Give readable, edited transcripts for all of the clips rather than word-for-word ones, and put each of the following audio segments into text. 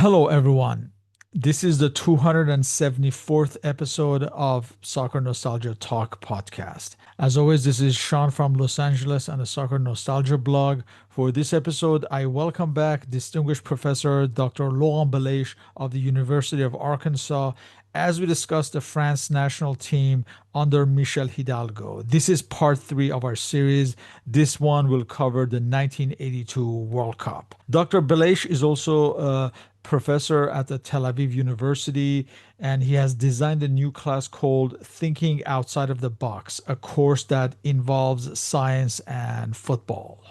Hello, everyone. This is the 274th episode of Soccer Nostalgia Talk Podcast. As always, this is Sean from Los Angeles and the Soccer Nostalgia blog. For this episode, I welcome back distinguished professor Dr. Laurent Bellaiche of the University of Arkansas as we discuss the France national team under Michel Hidalgo. This is part three of our series. This one will cover the 1982 World Cup. Dr. Bellaiche is also a professor at the Tel Aviv University, and he has designed a new class called Thinking Outside of the Box, a course that involves science and football.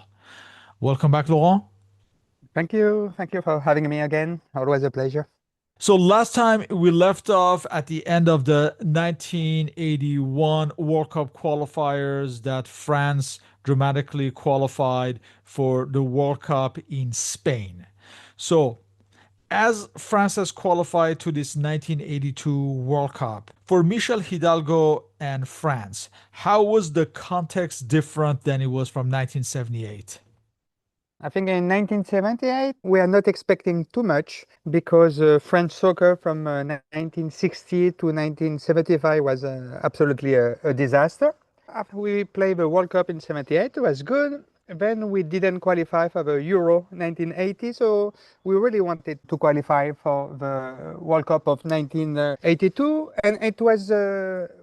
Welcome back, Laurent. Thank you. Thank you for having me again. Always a pleasure. So last time we left off at the end of the 1981 World Cup qualifiers that France dramatically qualified for the World Cup in Spain. So as France has qualified to this 1982 World Cup, for Michel Hidalgo and France, how was the context different than it was from 1978? I think in 1978, we are not expecting too much because French soccer from 1960 to 1975 was absolutely a disaster. After we played the World Cup in 78, it was good. Then we didn't qualify for the Euro 1980, so we really wanted to qualify for the World Cup of 1982, and it was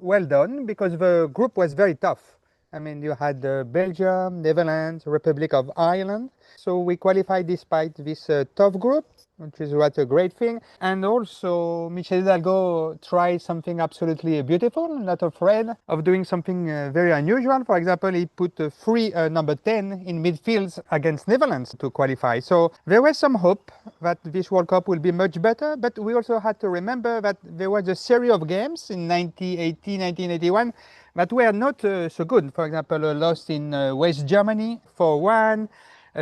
well done because the group was very tough. I mean, you had Belgium, Netherlands, Republic of Ireland. So we qualified despite this tough group, which is what a great thing. And also, Michel Hidalgo tried something absolutely beautiful, not afraid of doing something very unusual. For example, he put a free number 10 in midfield against Netherlands to qualify. So there was some hope that this World Cup will be much better. But we also had to remember that there was a series of games in 1980, 1981 that were not so good. For example, a loss in West Germany 4-1.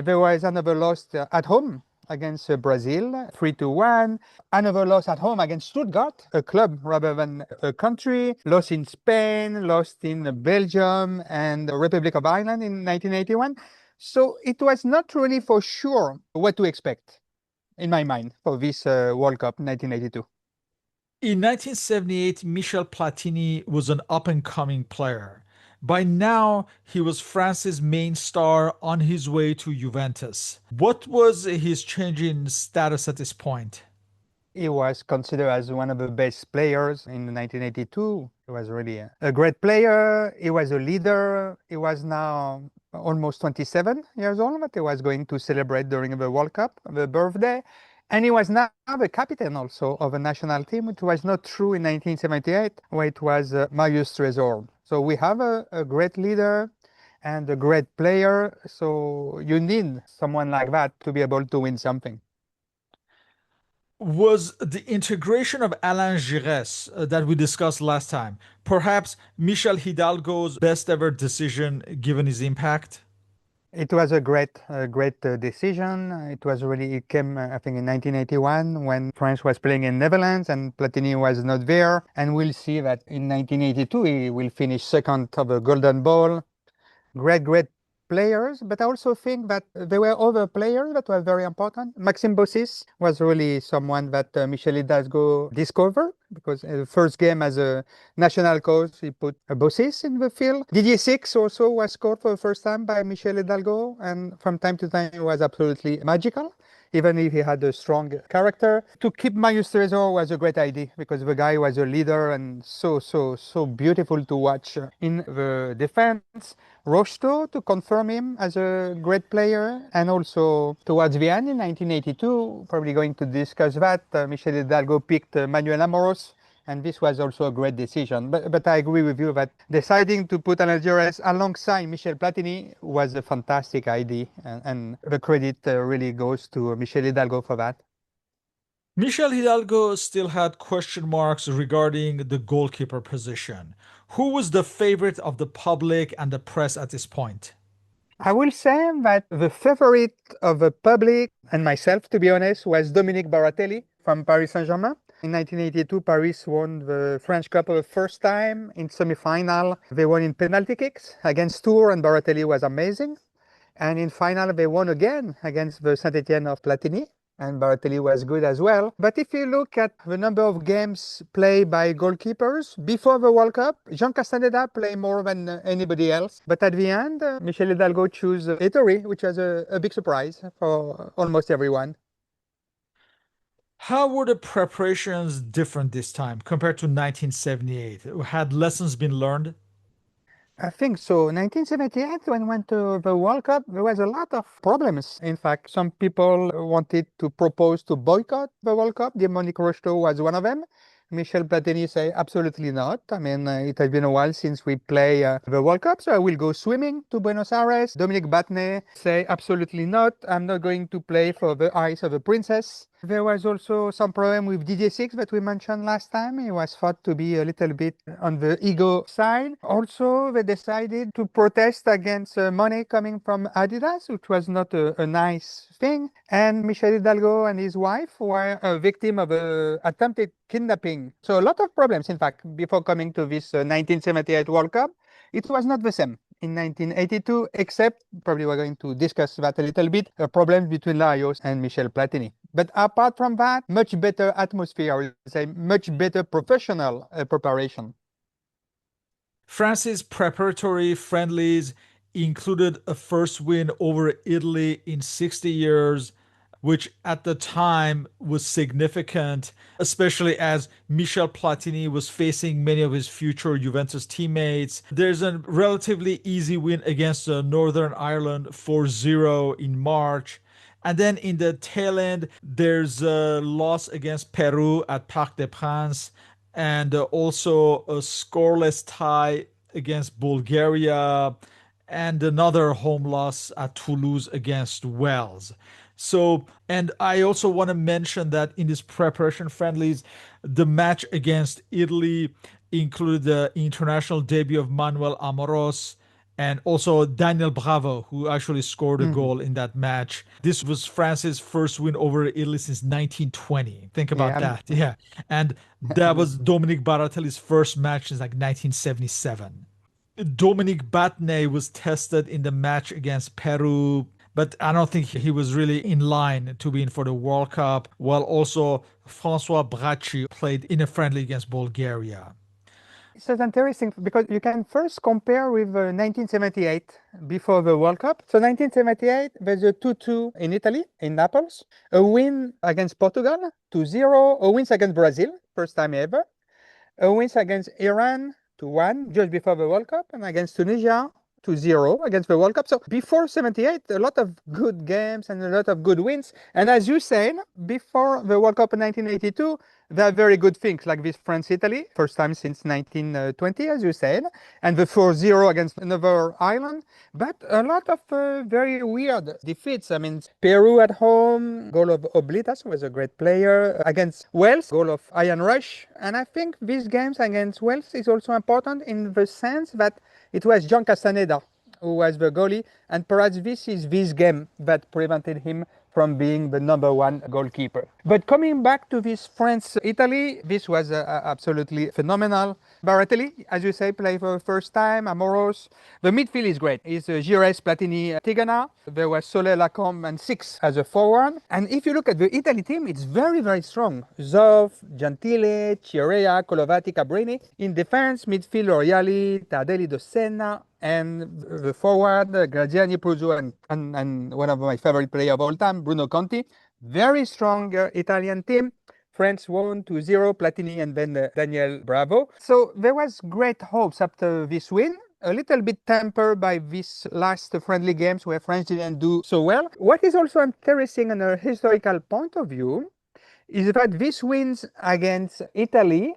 There was another loss at home against Brazil, 3-1. Another loss at home against Stuttgart, a club rather than a country. Loss in Spain, lost in Belgium and the Republic of Ireland in 1981. So it was not really for sure what to expect, in my mind, for this World Cup 1982. In 1978, Michel Platini was an up-and-coming player. By now, he was France's main star on his way to Juventus. What was his change in status at this point? He was considered as one of the best players in 1982. He was really a great player. He was a leader. He was now almost 27 years old, but he was going to celebrate during the World Cup, the birthday. And he was now the captain also of a national team, which was not true in 1978, where it was Marius Trésor. So we have a great leader and a great player. So you need someone like that to be able to win something. Was the integration of Alain Giresse that we discussed last time perhaps Michel Hidalgo's best ever decision given his impact? It was a great decision. It came, I think, in 1981 when France was playing in Netherlands and Platini was not there. And we'll see that in 1982 he will finish second of the Golden Ball. Great players, but I also think that there were other players that were very important. Maxime Bossis was really someone that Michel Hidalgo discovered because the first game as a national coach, he put Bossis in the field. Didier Six also was scored for the first time by Michel Hidalgo, and from time to time, he was absolutely magical, even if he had a strong character. To keep Marius Trésor was a great idea because the guy was a leader and so beautiful to watch in the defense. Rocheteau to confirm him as a great player, and also towards the end in 1982, probably going to discuss that, Michel Hidalgo picked Manuel Amoros, and this was also a great decision. But I agree with you that deciding to put Alain Giresse alongside Michel Platini was a fantastic idea, and the credit really goes to Michel Hidalgo for that. Michel Hidalgo still had question marks regarding the goalkeeper position. Who was the favorite of the public and the press at this point? I will say that the favorite of the public and myself, to be honest, was Dominique Baratelli from Paris Saint-Germain. In 1982, Paris won the French Cup for the first time in semi-final. They won in penalty kicks against Tours, and Baratelli was amazing. And in final, they won again against the Saint-Etienne of Platini. and Baratelli was good as well. But if you look at the number of games played by goalkeepers before the World Cup, Jean Castaneda played more than anybody else. But at the end, Michel Hidalgo chose Ettore, which was a big surprise for almost everyone. How were the preparations different this time compared to 1978? Had lessons been learned? I think so. 1978, when we went to the World Cup, there was a lot of problems. In fact, some people wanted to propose to boycott the World Cup. Monique Rocheteau was one of them. Michel Platini said, absolutely not. I mean, it has been a while since we play the World Cup, so I will go swimming to Buenos Aires. Dominique Battenet say, absolutely not. I'm not going to play for the eyes of a princess. There was also some problem with Didier Six that we mentioned last time. He was thought to be a little bit on the ego side. Also, they decided to protest against money coming from Adidas, which was not a nice thing. And Michel Hidalgo and his wife were a victim of attempted kidnapping. So a lot of problems, in fact, before coming to this 1978 World Cup. It was not the same in 1982, except probably we're going to discuss that a little bit, a problem between Larios and Michel Platini. But apart from that, much better atmosphere, I would say, much better professional preparation. France's preparatory friendlies included a first win over Italy in 60 years, which at the time was significant, especially as Michel Platini was facing many of his future Juventus teammates. There's a relatively easy win against Northern Ireland 4-0 in March. And then in the tail end, there's a loss against Peru at Parc des Princes and also a scoreless tie against Bulgaria and another home loss at Toulouse against Wales. So, and I also want to mention that in this preparation friendlies, the match against Italy included the international debut of Manuel Amoros and also Daniel Bravo, who actually scored a Mhm. goal in that match. This was France's first win over Italy since 1920. Think about Yeah, that. Yeah. And that was amazing. Dominique Baratelli's first match since like 1977. Dominique Battenet was tested in the match against Peru, but I don't think he was really in line to be in for the World Cup, while also Francois Bracci played in a friendly against Bulgaria. It's interesting because you can first compare with 1978 before the World Cup. So 1978, there's a 2-2 in Italy, in Naples, a win against Portugal, 2-0, a win against Brazil, first time ever, a win against Iran, 2-1, just before the World Cup, and against Tunisia, 2-0 against the World Cup. So before 78, a lot of good games and a lot of good wins. And as you said, before the World Cup in 1982, there are very good things like this France-Italy, first time since 1920, as you said, and the 4-0 against another island. But a lot of very weird defeats. I mean, Peru at home, goal of Oblitas was a great player. Against Wales, goal of Ian Rush. And I think these games against Wales is also important in the sense that it was John Castaneda who was the goalie, and perhaps this is this game that prevented him from being the number one goalkeeper. But coming back to this France-Italy, this was absolutely phenomenal. Baratelli, as you say, played for the first time, Amoros. The midfield is great. It's Gires, Platini, Tigana. There was Soler, Lacombe, and Six as a forward. And if you look at the Italy team, it's very, very strong. Zov, Gentile, Chirea, Colovati, Cabrini. In defense, midfield, Oriali, Tardelli, Dossena, and the forward, Graziani, Pruzzo, and one of my favorite players of all time, Bruno Conti. Very strong Italian team. France won 2-0, Platini and then Daniel Bravo. So there was great hopes after this win. A little bit tempered by these last friendly games where France didn't do so well. What is also interesting on a historical point of view is that these wins against Italy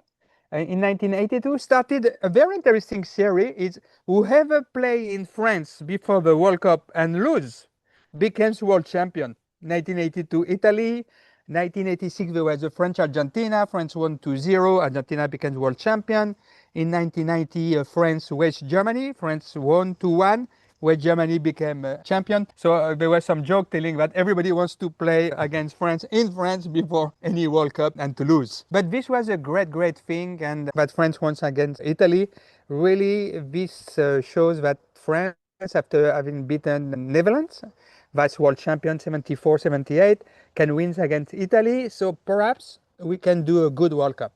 in 1982 started a very interesting series. Is whoever play in France before the World Cup and lose becomes world champion. 1982 Italy, 1986 there was a French-Argentina. France won 2-0. Argentina becomes world champion. In 1990 France-West Germany. France won 2-1 where Germany became champion. So there was some joke telling that everybody wants to play against France in France before any World Cup and to lose. But this was a great, great thing, and that France won against Italy. Really, this shows that France, after having beaten the Netherlands, vice world champion 74, 78, can win against Italy. So perhaps we can do a good World Cup.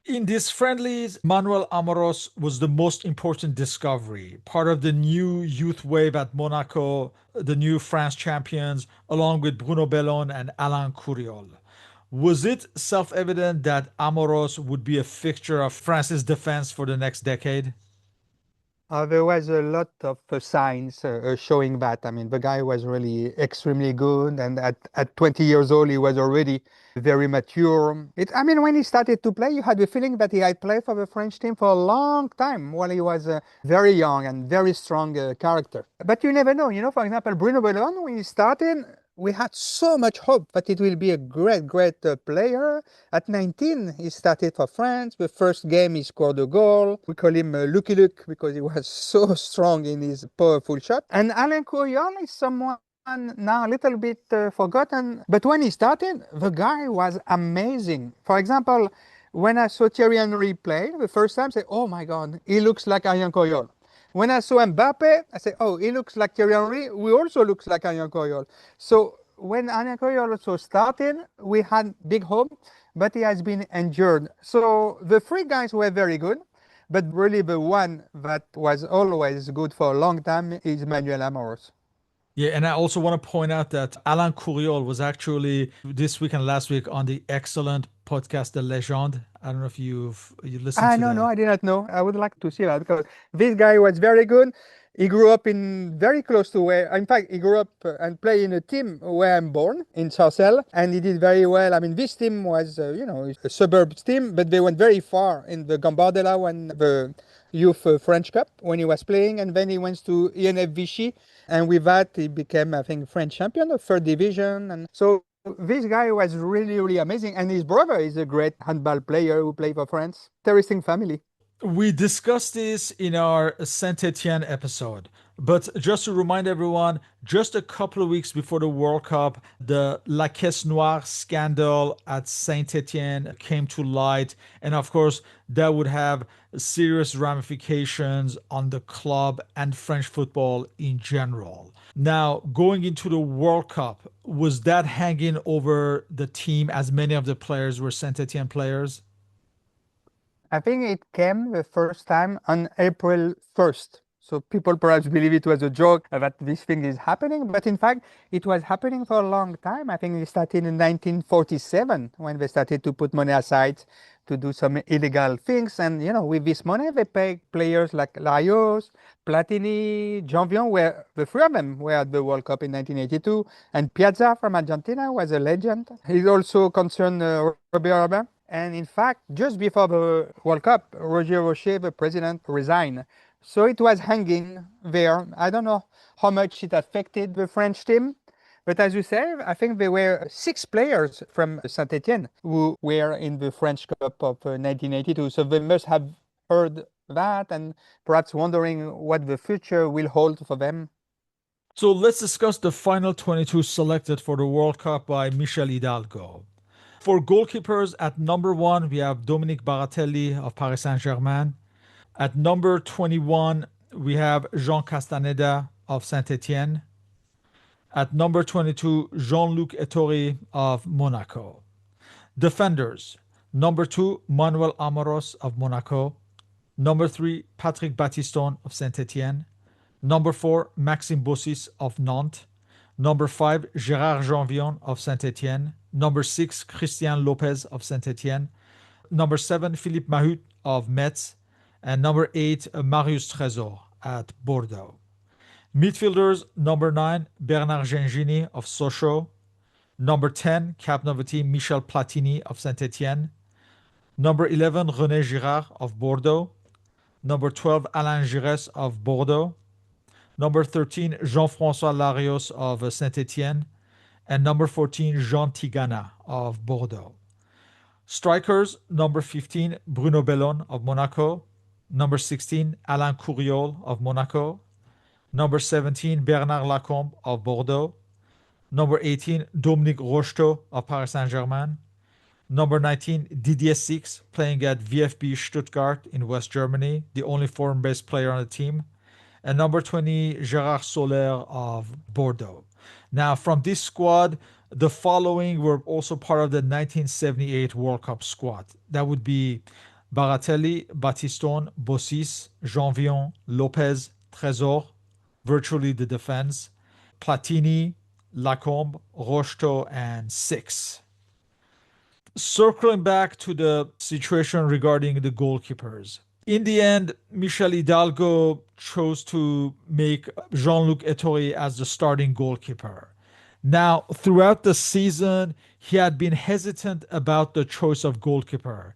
In these friendlies, Manuel Amoros was the most important discovery, part of the new youth wave at Monaco, the new France champions, along with Bruno Bellon and Alain Couriol. Was it self evident that Amoros would be a fixture of France's defense for the next decade? There was a lot of signs showing that. I mean, the guy was really extremely good, and at 20 years old, he was already very mature. I mean, when he started to play, you had the feeling that he had played for the French team for a long time while he was very young and very strong character. But you never know. For example, Bruno Bellon, when he started, we had so much hope that it will be a great, great player. At 19, he started for France. The first game, he scored a goal. We call him Lucky Luke because he was so strong in his powerful shot. And Alain Couriol is someone now a little bit forgotten. But when he started, the guy was amazing. For example, when I saw Thierry Henry play the first time, I said, oh my God, he looks like Alain Couriol. When I saw Mbappe, I said, oh, he looks like Thierry Henry. We also looks like Alain Couriol. So when Alain Couriol also started, we had big hope, but he has been injured. So the three guys were very good, but really the one that was always good for a long time is Manuel Amoros. Yeah, and I also want to point out that Alain Couriol was actually this week and last week on the excellent podcast The Legend. I don't know if you listened Ah, to no, that. I did not know. I would like to see that because this guy was very good. He grew up in very close to where, in fact, he grew up and played in a team where I'm born in Sarcelles, and he did very well. I mean, this team was, a suburbs team, but they went very far in the Gambardella when the Youth French Cup when he was playing, and then he went to INF Vichy, and with that he became, I think, French champion of third division, and so this guy was really, really amazing. And his brother is a great handball player who played for France. Interesting family. We discussed this in our Saint Etienne episode, but just to remind everyone, just a couple of weeks before the World Cup, the La Caisse Noire scandal at Saint Etienne came to light. And of course, that would have serious ramifications on the club and French football in general. Now, going into the World Cup, was that hanging over the team as many of the players were Saint Etienne players? I think it came the first time on April 1st. So people perhaps believe it was a joke that this thing is happening, but in fact, it was happening for a long time. I think it started in 1947 when they started to put money aside to do some illegal things. And, with this money, they pay players like Larios, Platini, Janvion, where the three of them were at the World Cup in 1982. And Piazza from Argentina was a legend. It also concerned Robert. And in fact, just before the World Cup, Roger Rocher, the president, resigned. So it was hanging there. I don't know how much it affected the French team. But as you say, I think there were six players from Saint-Etienne who were in the French Cup of 1982. So they must have heard that and perhaps wondering what the future will hold for them. So let's discuss the final 22 selected for the World Cup by Michel Hidalgo. For goalkeepers, at number one, we have Dominique Baratelli of Paris Saint-Germain. At number 21, we have Jean Castaneda of Saint-Etienne. At number 22, Jean-Luc Ettori of Monaco. Defenders, number 2, Manuel Amoros of Monaco. Number 3, Patrick Battiston of Saint-Etienne. Number 4, Maxime Bossis of Nantes. Number 5, Gérard Janvion of Saint-Etienne. Number 6, Christian Lopez of Saint-Etienne. Number 7, Philippe Mahut of Metz. And number 8, Marius Trésor at Bordeaux. Midfielders, number 9, Bernard Gengini of Sochaux. Number 10, captain of the team, Michel Platini of Saint-Etienne. Number 11, René Girard of Bordeaux. Number 12, Alain Giresse of Bordeaux. Number 13, Jean-François Larios of Saint-Etienne. And number 14, Jean Tigana of Bordeaux. Strikers, number 15, Bruno Bellon of Monaco. Number 16, Alain Couriol of Monaco. Number 17, Bernard Lacombe of Bordeaux. Number 18, Dominique Rocheteau of Paris Saint-Germain. Number 19, Didier Six, playing at VfB Stuttgart in West Germany, the only foreign-based player on the team. and number 20, Gérard Soler of Bordeaux. Now, from this squad, the following were also part of the 1978 World Cup squad. That would be Baratelli, Battiston, Bossis, Janvion, Lopez, Trésor, virtually the defense, Platini, Lacombe, Rocheteau, and Six. Circling back to the situation regarding the goalkeepers. In the end, Michel Hidalgo chose to make Jean-Luc Ettori as the starting goalkeeper. Now, throughout the season, he had been hesitant about the choice of goalkeeper.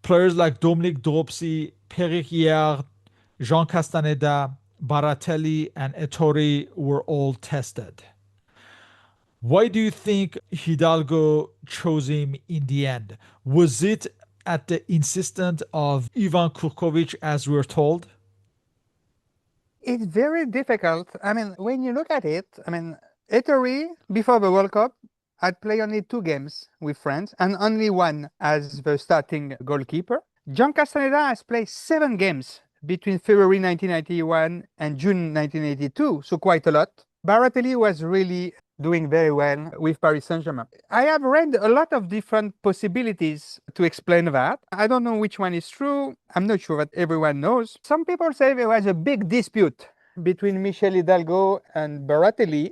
Players like Dominique Dropsy, Peric Hiard, Jean Castaneda, Baratelli, and Ettori were all tested. Why do you think Hidalgo chose him in the end? Was it at the insistence of Ivan Kurkovic, as we're told? It's very difficult. When you look at it, Ettori, before the World Cup, had played only 2 games with France and only one as the starting goalkeeper. John Castaneda has played 7 games between February 1991 and June 1982, so quite a lot. Baratelli was really doing very well with Paris Saint-Germain. I have read a lot of different possibilities to explain that. I don't know which one is true. I'm not sure that everyone knows. Some people say there was a big dispute between Michel Hidalgo and Baratelli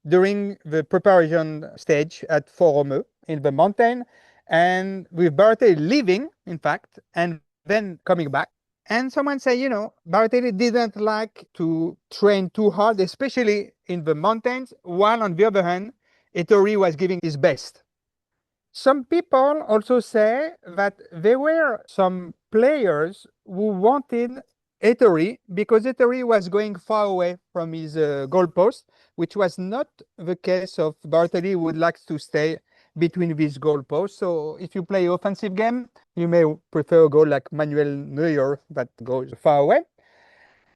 during the preparation stage at Fort-Romeu in the mountain, and with Baratelli leaving, in fact, and then coming back. And someone say, Baratelli didn't like to train too hard, especially in the mountains, while on the other hand, Ettori was giving his best. Some people also say that there were some players who wanted Ettori because Ettori was going far away from his goalpost, which was not the case of Bartelli, who would like to stay between these goalposts. So if you play offensive game, you may prefer a goal like Manuel Neuer that goes far away.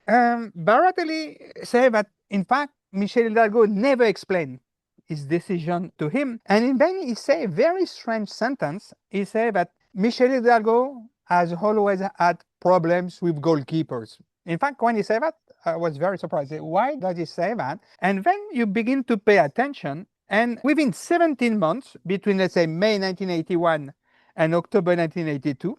Baratelli said that, in fact, Michel Hidalgo never explained his decision to him. And then he said a very strange sentence. He said that Michel Hidalgo has always had problems with goalkeepers. In fact, when he said that, I was very surprised. Why does he say that? And then you begin to pay attention. And within 17 months, between, let's say, May 1981 and October 1982,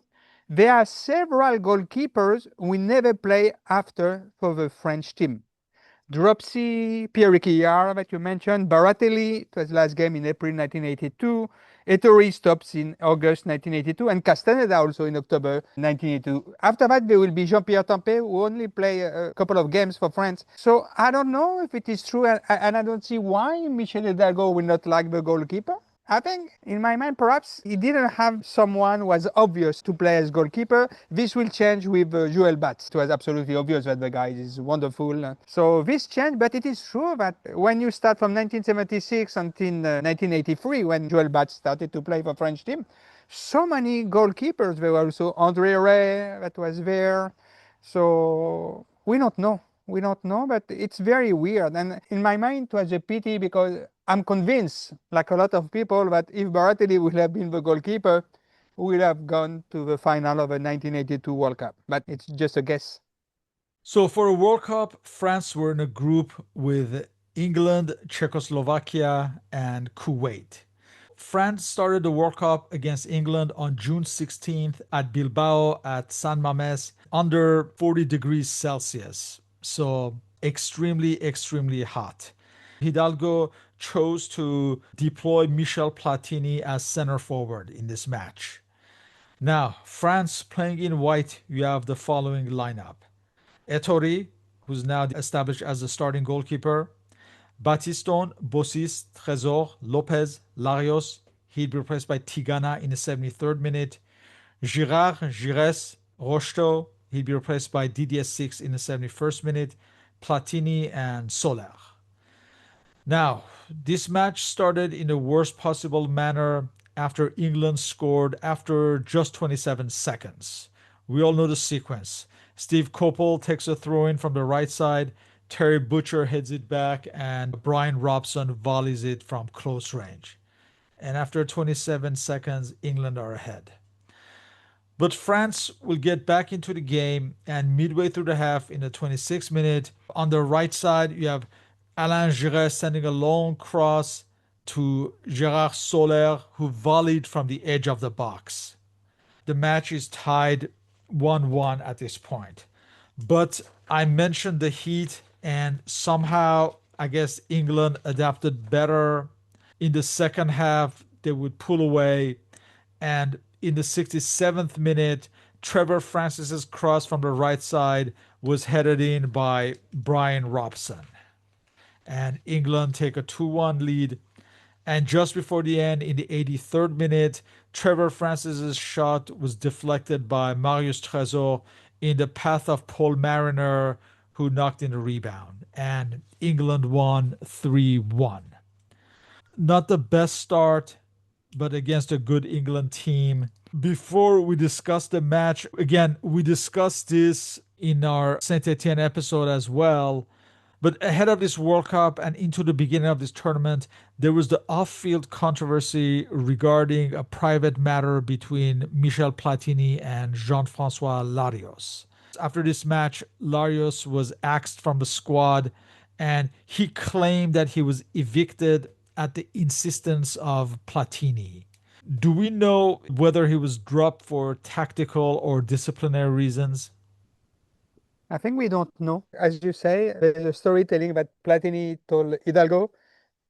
there are several goalkeepers who never play after for the French team. Dropsy, Pierre Hiard that you mentioned, Baratelli, it was last game in April 1982, Ettori stops in August 1982, and Castaneda also in October 1982. After that, there will be Jean-Pierre Tempeh, who only play a couple of games for France. So I don't know if it is true, and I don't see why Michel Hidalgo will not like the goalkeeper. I think, in my mind, perhaps he didn't have someone who was obvious to play as goalkeeper. This will change with Joel Batz. It was absolutely obvious that the guy is wonderful. So this changed, but it is true that when you start from 1976 until 1983, when Joel Batz started to play for French team, so many goalkeepers. There were also André Ray that was there. So we don't know. We don't know, but it's very weird. And in my mind, it was a pity because I'm convinced, like a lot of people, that if Baratelli would have been the goalkeeper, we would have gone to the final of the 1982 World Cup. But it's just a guess. So for a World Cup, France were in a group with England, Czechoslovakia, and Kuwait. France started the World Cup against England on June 16th at Bilbao at San Mamés under 40 degrees Celsius. So extremely, extremely hot. Hidalgo chose to deploy Michel Platini as center forward in this match. Now, France playing in white, you have the following lineup. Ettori, who's now established as the starting goalkeeper, Battiston, Bossis, Trésor, Lopez, Larios. He'd be replaced by Tigana in the 73rd minute. Girard, Gires, Rocheteau. He'd be replaced by Didier Six in the 71st minute. Platini and Soler. Now, this match started in the worst possible manner after England scored after just 27 seconds. We all know the sequence. Steve Coppell takes a throw in from the right side. Terry Butcher heads it back, and Brian Robson volleys it from close range. And after 27 seconds, England are ahead. But France will get back into the game, and midway through the half, in the 26th minute, on the right side, you have Alain Giresse sending a long cross to Gérard Soler, who volleyed from the edge of the box. The match is tied 1-1 at this point. But I mentioned the heat, and somehow I guess England adapted better. In the second half, they would pull away, and in the 67th minute, Trevor Francis's cross from the right side was headed in by Brian Robson. And England take a 2-1 lead. And just before the end, in the 83rd minute, Trevor Francis's shot was deflected by Marius Trésor in the path of Paul Mariner, who knocked in the rebound. And England won 3-1. Not the best start, but against a good England team. Before we discuss the match, again, we discussed this in our Saint Etienne episode as well. But ahead of this World Cup and into the beginning of this tournament, there was the off field controversy regarding a private matter between Michel Platini and Jean Francois Larios. After this match, Larios was axed from the squad, and he claimed that he was evicted at the insistence of Platini. Do we know whether he was dropped for tactical or disciplinary reasons? I think we don't know. As you say, there's a storytelling that Platini told Hidalgo,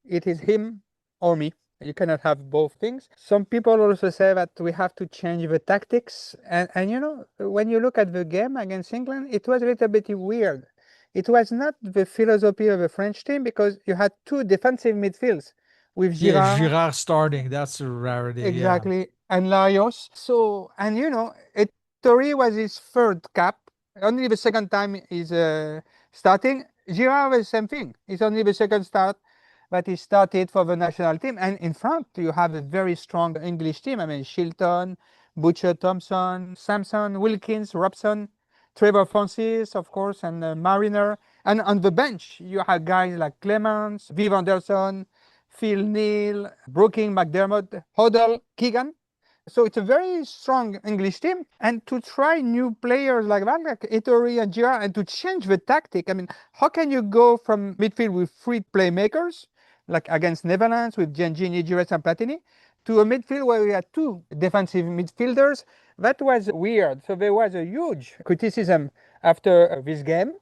it is him or me. You cannot have both things. Some people also say that we have to change the tactics. And you know, when you look at the game against England, it was a little bit weird. It was not the philosophy of the French team because you had two defensive midfields with Yeah, Girard. Girard starting. That's a rarity. Yeah. Exactly. And Larios. So, and you know, Ettore was his third cap. Only the second time he's starting. Girard was the same thing. It's only the second start that he started for the national team. And in front, you have a very strong English team. I mean, Shilton, Butcher Thompson, Sampson, Wilkins, Robson, Trevor Francis, of course, and Mariner. And on the bench, you have guys like Clements, Viv Anderson, Phil Neal, Brooking, McDermott, Hoddle, Keegan. So it's a very strong English team. And to try new players like that, like Ettore and Girard, and to change the tactic, I mean, how can you go from midfield with three playmakers, like against Netherlands with Gengini, Giresse, and Platini, to a midfield where we had two defensive midfielders? That was weird. So there was a huge criticism after this game.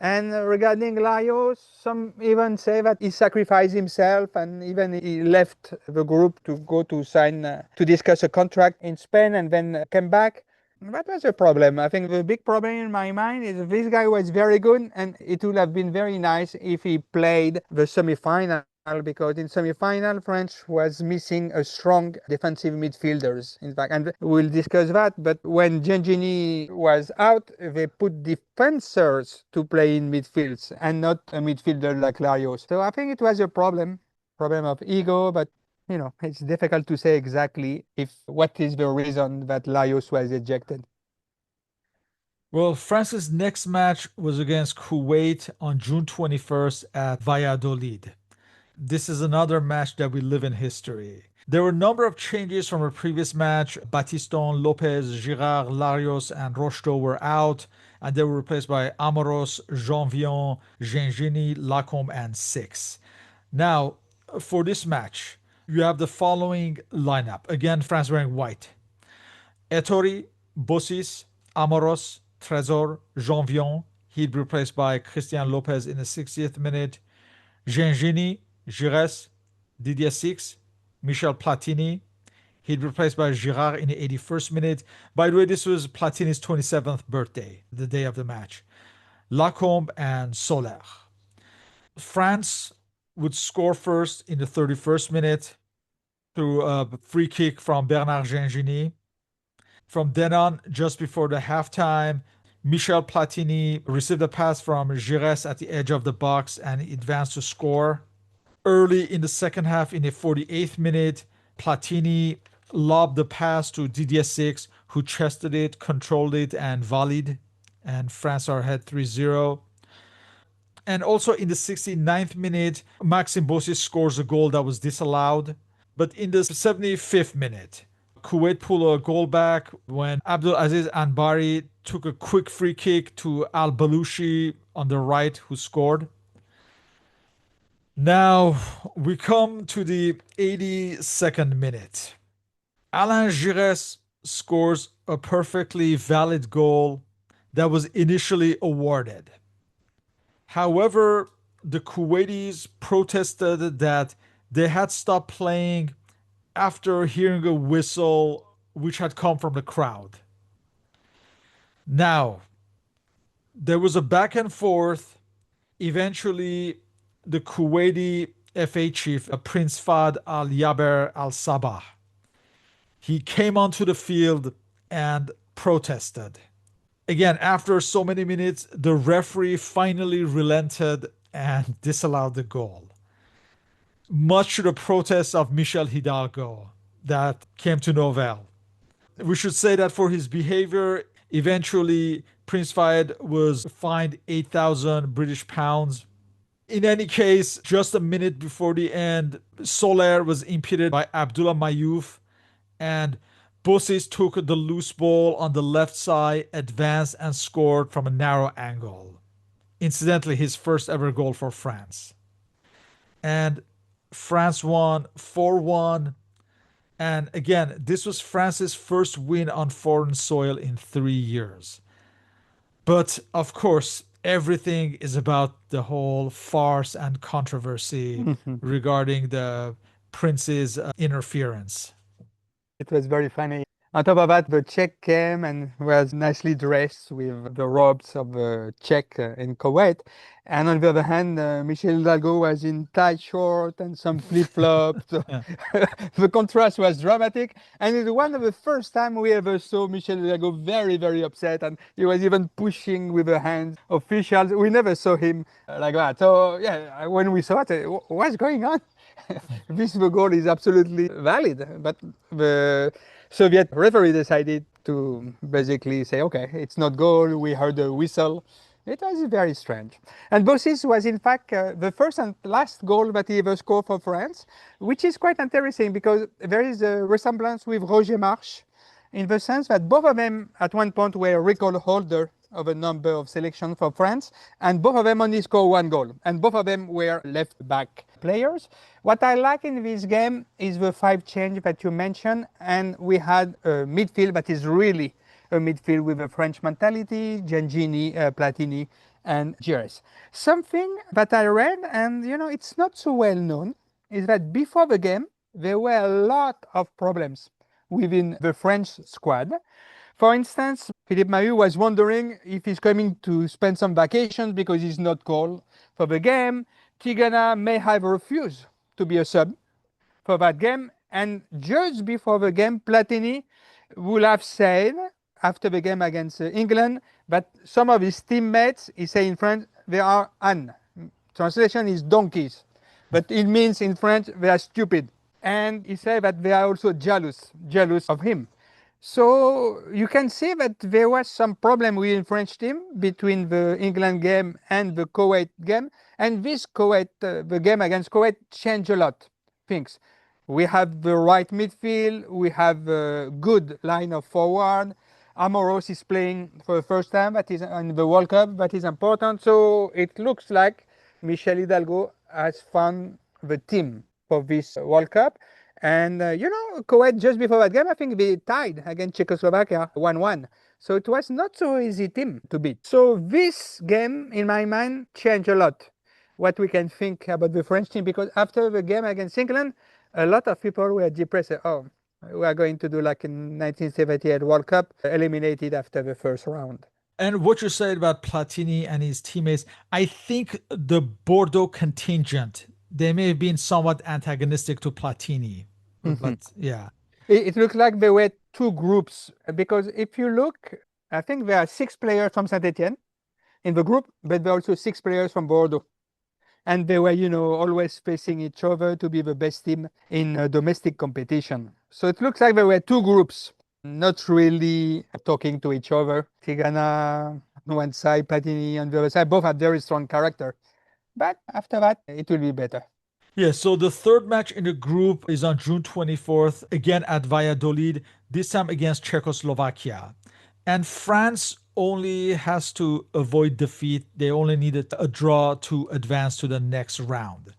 And regarding Larios, some even say that he sacrificed himself and even he left the group to go to sign, to discuss a contract in Spain and then came back. That was a problem. I think the big problem in my mind is this guy was very good and it would have been very nice if he played the semi-final because in semi-final French was missing a strong defensive midfielders in fact, and we'll discuss that. But when Gengini was out, they put defenders to play in midfields and not a midfielder like Larios. So I think it was a problem of ego, but you know, it's difficult to say exactly if what is the reason that Larios was ejected. Well, France's next match was against Kuwait on June 21st at Valladolid. This is another match that will live in history. There were a number of changes from a previous match. Batiston, Lopez, Girard, Larios, and Rocheteau were out, and they were replaced by Amoros, Janvion, Gengini, Lacombe, and Six. Now, for this match, you have the following lineup. Again, France wearing white. Ettore, Bossis, Amoros, Trésor, Janvion. He'd be replaced by Christian Lopez in the 60th minute. Gengini, Giresse, Didier Six, Michel Platini. He'd be replaced by Girard in the 81st minute. By the way, this was Platini's 27th birthday, the day of the match. Lacombe and Soler. France would score first in the 31st minute through a free kick from Bernard Gengini. From then on, just before the halftime, Michel Platini received a pass from Giresse at the edge of the box and advanced to score. Early in the second half, in the 48th minute, Platini lobbed the pass to Didier Six, who chested it, controlled it, and volleyed. And France are ahead 3-0. And also in the 69th minute, Maxime Bossis scores a goal that was disallowed. But in the 75th minute, Kuwait pulled a goal back when Abdul Aziz Anbari took a quick free kick to Al Balushi on the right, who scored. Now we come to the 82nd minute. Alain Giresse scores a perfectly valid goal that was initially awarded. However, the Kuwaitis protested that they had stopped playing after hearing a whistle which had come from the crowd. Now, there was a back and forth. Eventually, the Kuwaiti FA chief, Prince Fahd Al Yaber Al Sabah, he came onto the field and protested. Again, after so many minutes, the referee finally relented and disallowed the goal, much to the protest of Michel Hidalgo that came to no avail. We should say that for his behavior, eventually Prince Fahd was fined 8,000 British pounds. In any case, just a minute before the end, Soler was impeded by Abdullah Mayouf, and Bossis took the loose ball on the left side, advanced, and scored from a narrow angle. Incidentally, his first ever goal for France. And France won 4-1. And again, this was France's first win on foreign soil in 3 years. But of course, everything is about the whole farce and controversy regarding the prince's interference. It was very funny. On top of that, the Czech came and was nicely dressed with the robes of the Czech in Kuwait. And on the other hand, Michel Hidalgo was in tight short and some flip-flops. So the contrast was dramatic. And it's one of the first time we ever saw Michel Hidalgo very, very upset. And he was even pushing with the hands officials. We never saw him like that. So yeah, when we saw it, what's going on? This goal is absolutely valid, but the Soviet referee decided to basically say, okay, it's not goal, we heard a whistle. It was very strange. And Bossis was in fact the first and last goal that he ever scored for France, which is quite interesting because there is a resemblance with Roger March in the sense that both of them at one point were record holder of a number of selections for France, and both of them only scored one goal, and both of them were left back players. What I like in this game is the 5 change that you mentioned, and we had a midfield that is really a midfield with a French mentality, Gengini, Platini, and Giresse. Something that I read, and it's not so well known, is that before the game, there were a lot of problems within the French squad. For instance, Philippe Mahut was wondering if he's coming to spend some vacation because he's not called for the game. Tigana may have refused to be a sub for that game. And just before the game, Platini would have said, after the game against England, that some of his teammates, he said in French, they are ânes. Translation is donkeys. But it means in French, they are stupid. And he said that they are also jealous of him. So you can see that there was some problem within French team between the England game and the Kuwait game. And this Kuwait, the game against Kuwait changed a lot things. We have the right midfield. We have a good line of forward. Amoros is playing for the first time. That is in the World Cup. That is important. So it looks like Michel Hidalgo has found the team for this World Cup. And, Kuwait, just before that game, I think they tied against Czechoslovakia 1-1. So it was not so easy team to beat. So this game, in my mind, changed a lot what we can think about the French team. Because after the game against England, a lot of people were depressed. Oh, we are going to do like in 1978 World Cup, eliminated after the first round. And what you said about Platini and his teammates, I think the Bordeaux contingent, they may have been somewhat antagonistic to Platini. But yeah. It looks like there were 2 groups because if you look, I think there are 6 players from Saint-Etienne in the group, but there are also 6 players from Bordeaux. And they were, always facing each other to be the best team in a domestic competition. So it looks like there were 2 groups, not really talking to each other. Tigana on one side, Platini on the other side, both have very strong character. But after that, it will be better. Yeah, so the third match in the group is on June 24th, again at Valladolid, this time against Czechoslovakia. And France only has to avoid defeat. They only needed a draw to advance to the next round.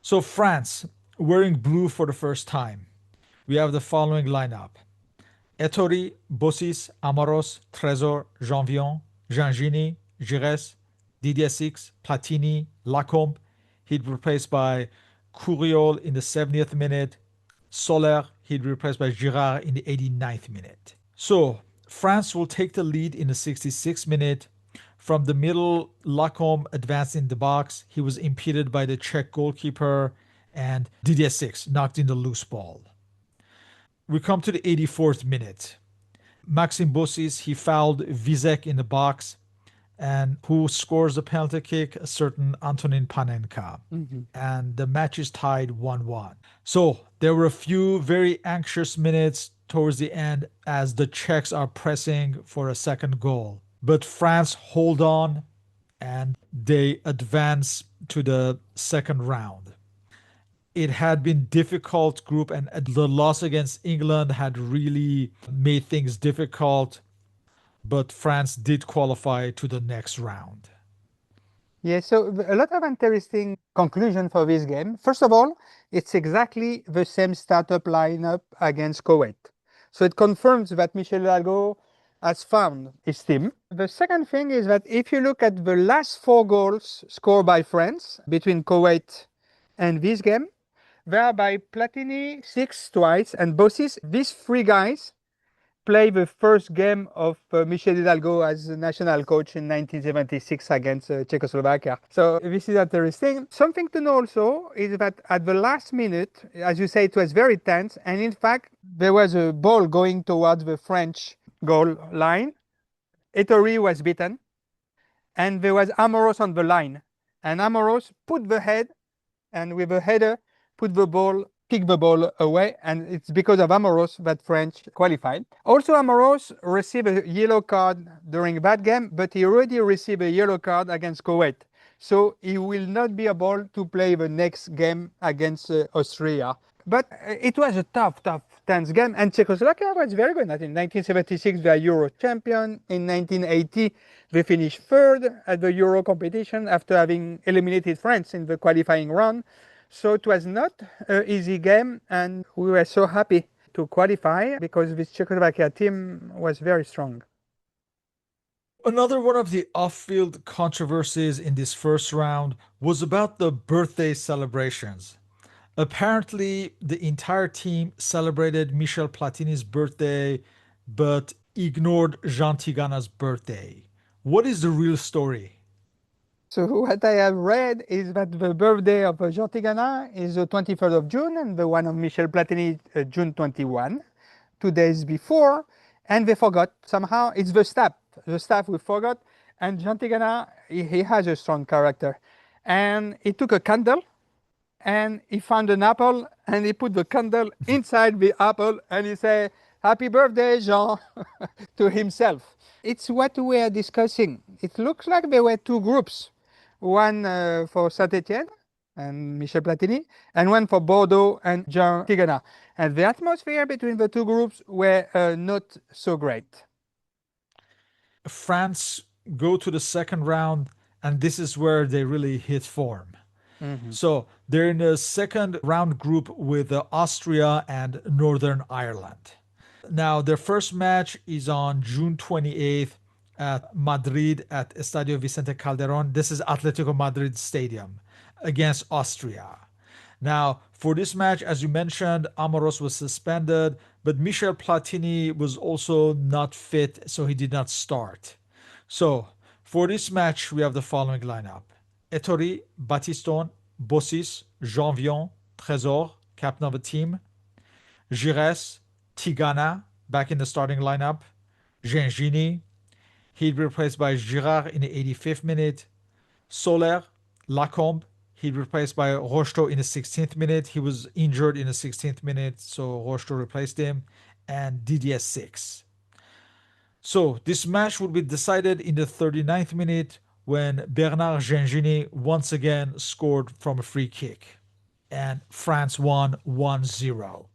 So, France, wearing blue for the first time, we have the following lineup: Ettori, Bossis, Amaros, Trésor, Janvion, Giangini, Gires, Didier Six, Platini, Lacombe. He'd be replaced by Couriol in the 70th minute. Soler, he'd be replaced by Girard in the 89th minute. So France will take the lead in the 66th minute. From the middle, Lacombe advanced in the box. He was impeded by the Czech goalkeeper, and Didier Six knocked in the loose ball. We come to the 84th minute. Maxim Bossis, he fouled Vizek in the box. And who scores the penalty kick? A certain Antonin Panenka. Mhm. And the match is tied 1-1. So there were a few very anxious minutes towards the end as the Czechs are pressing for a second goal. But France hold on and they advance to the second round. It had been difficult group, and the loss against England had really made things difficult, but France did qualify to the next round. Yeah, so a lot of interesting conclusion for this game. First of all, it's exactly the same startup lineup against Kuwait. So it confirms that Michel Hidalgo has found his team. The second thing is that if you look at the last four goals scored by France between Kuwait and this game, they are by Platini six twice and Bossis. These three guys play the first game of Michel Hidalgo as a national coach in 1976 against Czechoslovakia. So this is interesting. Something to know also is that at the last minute, as you say, it was very tense. And in fact, there was a ball going towards the French goal line. Ettori was beaten. And there was Amoros on the line. And Amoros put the head and with a header, put the ball, kick the ball away. And it's because of Amoros that French qualified. Also, Amoros received a yellow card during that game, but he already received a yellow card against Kuwait. So he will not be able to play the next game against Austria. But it was a tough, tense game. And Czechoslovakia was very good. I think 1976, they are Euro champion. In 1980, they finished third at the Euro competition after having eliminated France in the qualifying round. So it was not an easy game. And we were so happy to qualify because this Czechoslovakia team was very strong. Another one of the off field controversies in this first round was about the birthday celebrations. Apparently, the entire team celebrated Michel Platini's birthday, but ignored Jean Tigana's birthday. What is the real story? So what I have read is that the birthday of Jean Tigana is the 23rd of June and the one of Michel Platini June 21, 2 days before, and they forgot somehow. It's the staff. The staff we forgot, and Jean Tigana, he has a strong character. And he took a candle and he found an apple and he put the candle inside the apple and he said, "Happy birthday, Jean," to himself. It's what we are discussing. It looks like there were two groups, one for Saint-Étienne and Michel Platini, and one for Bordeaux and Jean Tigana. And the atmosphere between the two groups were not so great. France go to the second round, and this is where they really hit form. Mhm. So they're in the second round group with Austria and Northern Ireland. Now, their first match is on June 28th at Madrid at Estadio Vicente Calderon. This is Atletico Madrid Stadium against Austria. Now, for this match, as you mentioned, Amoros was suspended, but Michel Platini was also not fit, so he did not start. So, for this match, we have the following lineup: Ettori, Battiston, Bossis, Janvion, Trésor, captain of the team, Gires, Tigana, back in the starting lineup, Gengini, he'd be replaced by Girard in the 85th minute, Soler, Lacombe, he'd be replaced by Rocheteau in the 16th minute. He was injured in the 16th minute, so Rocheteau replaced him, and Didier Six. So this match would be decided in the 39th minute when Bernard Gengini once again scored from a free kick. and France won 1-0.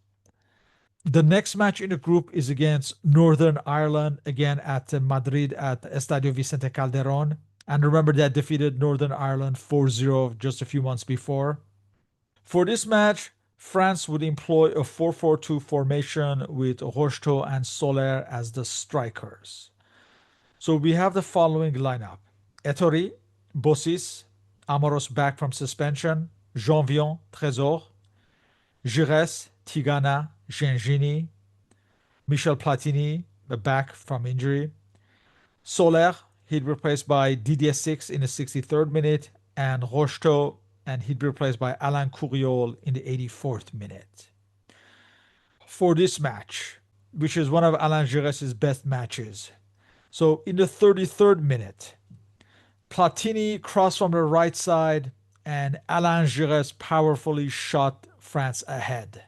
The next match in the group is against Northern Ireland, again at Madrid at Estadio Vicente Calderon. And remember that defeated Northern Ireland 4-0 just a few months before. For this match, France would employ a 4-4-2 formation with Rocheteau and Soler as the strikers. So we have the following lineup: Ettori, Bossis, Amoros back from suspension, Janvion, Trésor, Giresse, Tigana, Gengini, Michel Platini back from injury, Soler, he'd replaced by Didier Six in the 63rd minute, and Rocheteau, and he'd be replaced by Alain Couriol in the 84th minute. For this match, which is one of Alain Gires's best matches, so in the 33rd minute, Platini crossed from the right side and Alain Giresse powerfully shot France ahead.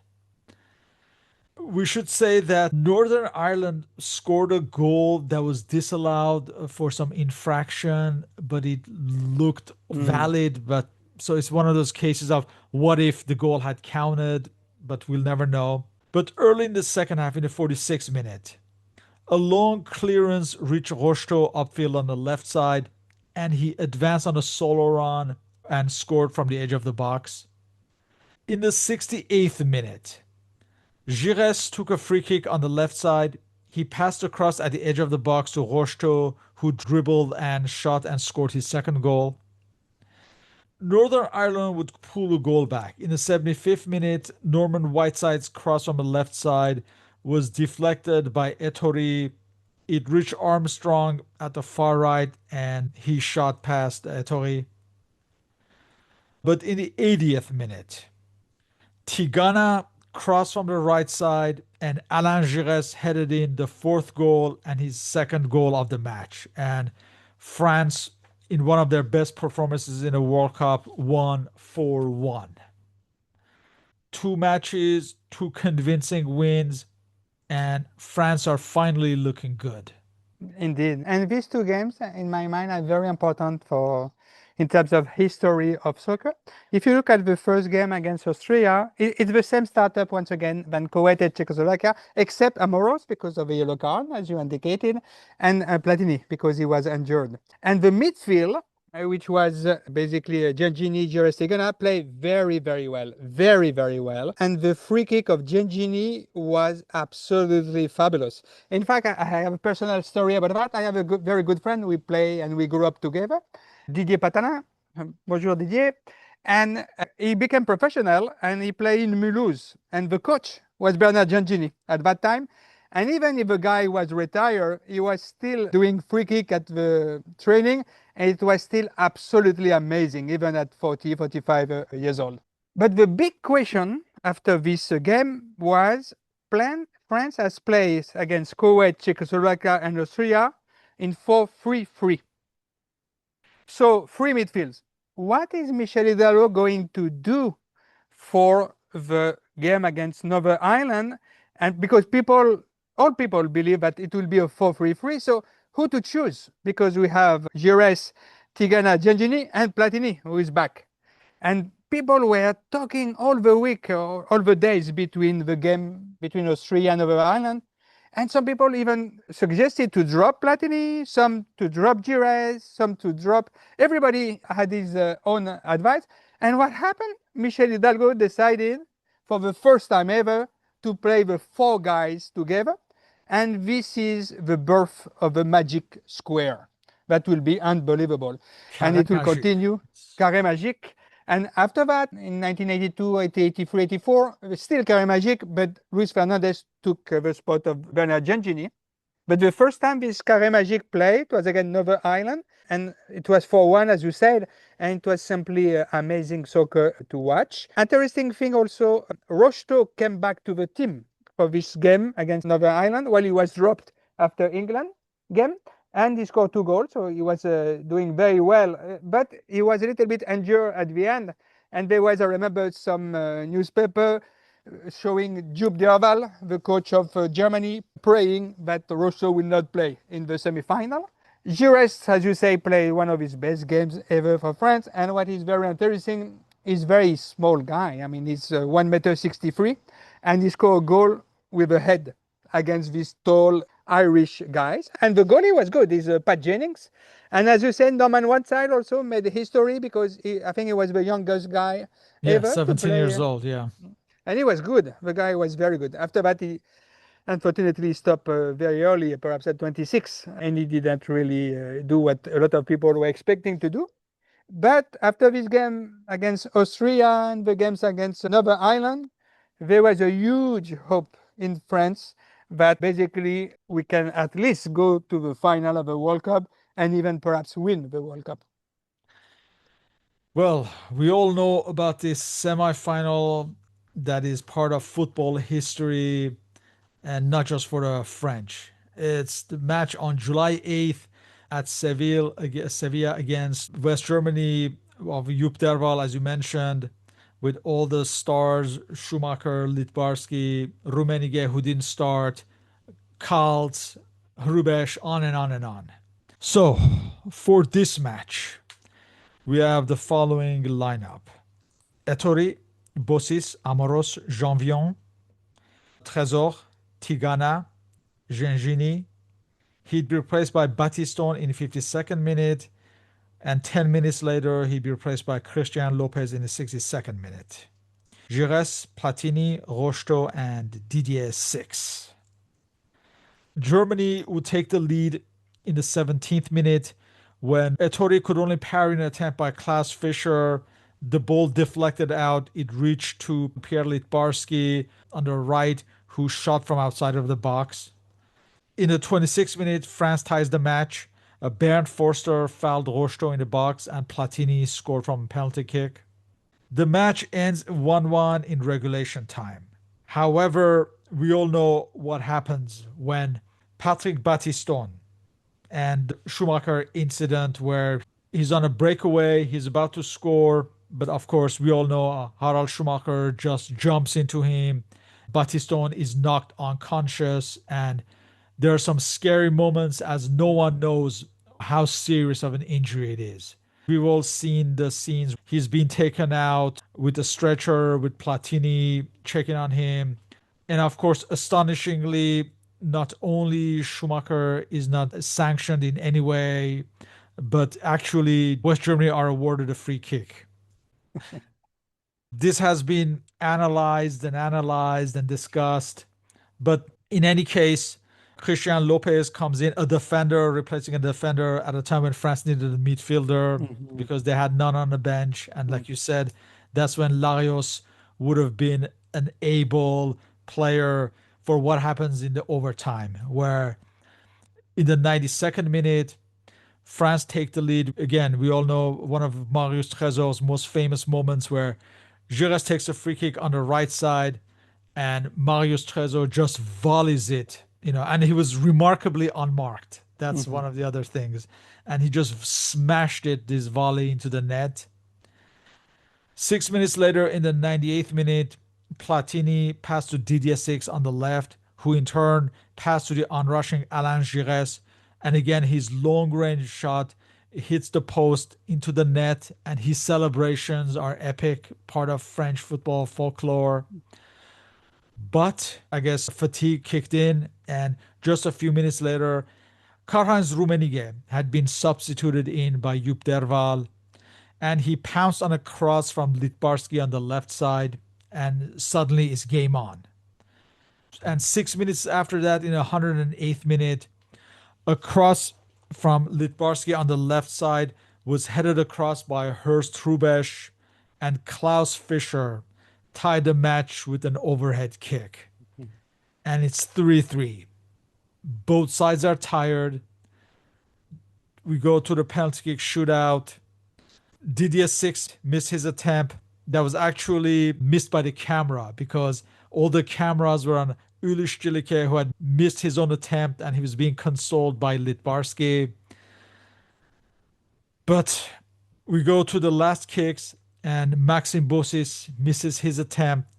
We should say that Northern Ireland scored a goal that was disallowed for some infraction, but it looked valid. But so it's one of those cases of what if the goal had counted, but we'll never know. But early in the second half, in the 46th minute, a long clearance reached Rocheteau upfield on the left side, and he advanced on a solo run and scored from the edge of the box. In the 68th minute, Giresse took a free kick on the left side. He passed across at the edge of the box to Rocheteau, who dribbled and shot and scored his second goal. Northern Ireland would pull a goal back. In the 75th minute, Norman Whiteside's cross from the left side was deflected by Ettori. It reached Armstrong at the far right, and he shot past Ettori. But in the 80th minute, Tigana crossed from the right side, and Alain Giresse headed in the fourth goal and his second goal of the match. And France, in one of their best performances in a World Cup, won 4-1. Two matches, two convincing wins, and France are finally looking good. Indeed. And these two games, in my mind, are very important in terms of history of soccer. If you look at the first game against Austria, it's the same startup once again than Kuwait and Czechoslovakia, except Amoros because of a yellow card, as you indicated, and Platini because he was injured. And the midfield, which was basically Gengini, Giresse, Tigana, played very, very well. Very, very well. And the free kick of Gengini was absolutely fabulous. In fact, I have a personal story about that. I have a very good friend. We play and we grew up together. Didier Patana. Bonjour, Didier. And he became professional and he played in Mulhouse. And the coach was Bernard Gengini at that time. And even if the guy was retired, he was still doing free kick at the training, and it was still absolutely amazing, even at 40, 45 years old. But the big question after this game was, France has played against Kuwait, Czechoslovakia, and Austria in 4-3-3. So, three midfields. What is Michel Hidalgo going to do for the game against Northern Ireland? And because all people believe that it will be a 4-3-3. So who to choose? Because we have Giresse, Tigana, Gengini, and Platini, who is back. And people were talking all the week, or all the days between the game between Austria and Northern Ireland. And some people even suggested to drop Platini, some to drop Giresse, some to drop. Everybody had his own advice. And what happened? Michel Hidalgo decided, for the first time ever, to play the four guys together. And this is the birth of the magic square. That will be unbelievable. And it will continue. Carré Magique. And after that, in 1982, 83, 84, still Carré Magique, but Luis Fernandez took the spot of Bernard Gengini. But the first time this Carré Magique played was against Northern Ireland, and it was 4-1, as you said, and it was simply amazing soccer to watch. Interesting thing also, Rocheteau came back to the team for this game against Northern Ireland while he was dropped after England game, and he scored 2 goals, so he was doing very well, but he was a little bit injured at the end, and there was, I remember, some newspaper showing Jupp Derval, the coach of Germany, praying that Rocheteau will not play in the semi-final. Giresse, as you say, played one of his best games ever for France, and what is very interesting, He's very small guy. I mean, he's 1 meter 63, and he scored a goal with a head against these tall Irish guys. And the goalie was good. He's Pat Jennings. And as you said, Norman Whiteside also made history because I think he was the youngest guy Yeah, ever to 17 play. years old. Yeah. And he was good. The guy was very good. After that, he unfortunately stopped very early, perhaps at 26, and he didn't really do what a lot of people were expecting to do. But after this game against Austria and the games against another island, there was a huge hope in France that basically we can at least go to the final of the World Cup and even perhaps win the World Cup. Well, we all know about this semifinal that is part of football history and not just for the French. It's the match on July 8th at Sevilla against West Germany of Jupp Derval, as you mentioned, with all the stars Schumacher, Litbarski, Rummenigge, who didn't start, Kalt, Hrubesch, on and on and on. So, for this match, we have the following lineup: Ettori, Bossis, Amoros, Janvion, Trésor, Tigana, Gengini. He'd be replaced by Battiston in the 52nd minute, and 10 minutes later, he'd be replaced by Christian Lopez in the 62nd minute. Gires, Platini, Rocheteau, and Didier Six. Germany would take the lead in the 17th minute when Ettori could only parry an attempt by Klaus Fischer. The ball deflected out. It reached to Pierre Litbarski on the right, who shot from outside of the box. In the 26th minute, France ties the match. Bernd Forster fouled Rocheteau in the box, and Platini scored from a penalty kick. The match ends 1-1 in regulation time. However, we all know what happens when Patrick Battiston and Schumacher incident where he's on a breakaway, he's about to score, but of course we all know Harald Schumacher just jumps into him. Battiston is knocked unconscious, and there are some scary moments as no one knows how serious of an injury it is. We've all seen the scenes. He's been taken out with a stretcher with Platini checking on him. And of course, astonishingly, not only Schumacher is not sanctioned in any way, but actually West Germany are awarded a free kick. This has been analyzed and discussed. But in any case, Christian Lopez comes in, a defender replacing a defender at a time when France needed a midfielder Mhm. because they had none on the bench. And like you said, that's when Larios would have been an able player for what happens in the overtime, where in the 92nd minute, France take the lead. Again, we all know one of Marius Trésor's most famous moments where Gires takes a free kick on the right side and Marius Trésor just volleys it, and he was remarkably unmarked. That's one Mhm. of the other things. And he just smashed this volley into the net. 6 minutes later, in the 98th minute, Platini passed to Didier Six on the left, who in turn passed to the onrushing Alain Gires. And again, his long range shot hits the post into the net, and his celebrations are epic, part of French football folklore. But I guess fatigue kicked in, and just a few minutes later, Karl-Heinz Rummenigge had been substituted in by Jupp Derval, and he pounced on a cross from Litbarski on the left side, and suddenly it's game on. And 6 minutes after that, in the 108th minute, a cross from Litbarski on the left side was headed across by Horst Hrubesch, and Klaus Fischer tied the match with an overhead kick. And it's 3-3. Both sides are tired. We go to the penalty kick shootout. Didier Six missed his attempt. That was actually missed by the camera because all the cameras were on Uli Stilicke, who had missed his own attempt, and he was being consoled by Litbarski. But we go to the last kicks, and Maxim Bossis misses his attempt,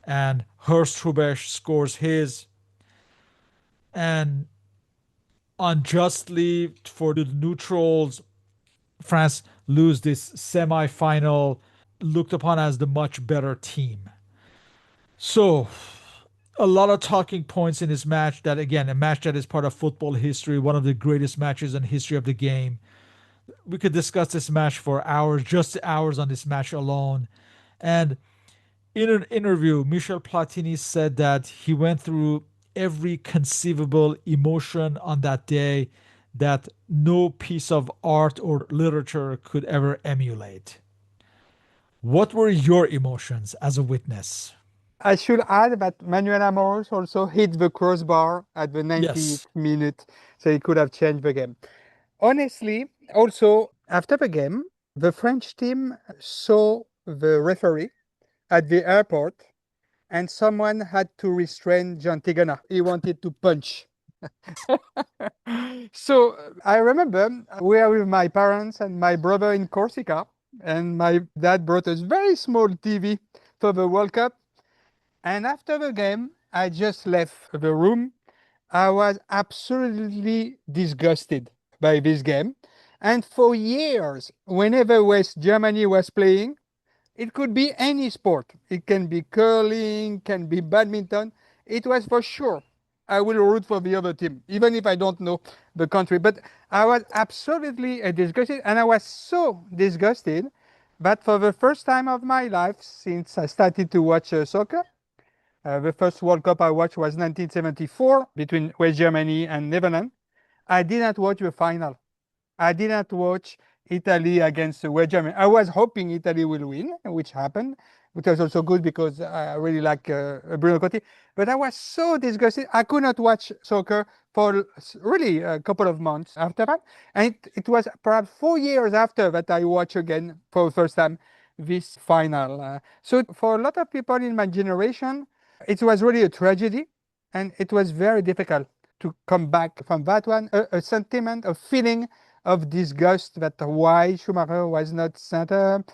and Horst Hrubesch scores his. And unjustly for the neutrals, France lose this semi-final. looked upon as the much better team. So, a lot of talking points in this match that, again, a match that is part of football history, one of the greatest matches in history of the game. We could discuss this match for hours, just hours on this match alone. And in an interview, Michel Platini said that he went through every conceivable emotion on that day that no piece of art or literature could ever emulate. What were your emotions as a witness? I should add that Manuel Amoros also hit the crossbar at the 90th Yes. minute, so he could have changed the game. Honestly, also after the game, the French team saw the referee at the airport, and someone had to restrain John Tigana. He wanted to punch. So I remember we were with my parents and my brother in Corsica, and my dad brought us very small TV for the World Cup. And after the game, I just left the room. I was absolutely disgusted by this game. And for years, whenever West Germany was playing, it could be any sport. It can be curling, can be badminton. It was for sure. I will root for the other team, even if I don't know the country. But I was absolutely disgusted, and I was so disgusted that for the first time of my life since I started to watch soccer, the first World Cup I watched was 1974 between West Germany and Netherlands. I did not watch the final. I did not watch Italy against West Germany. I was hoping Italy will win, which happened, which was also good because I really like Bruno Conti. But I was so disgusted. I could not watch soccer for really a couple of months after that. And it was perhaps 4 years after that I watched again for the first time this final. So for a lot of people in my generation, it was really a tragedy, and it was very difficult to come back from that one. A sentiment, a feeling of disgust that why Schumacher was not sent up.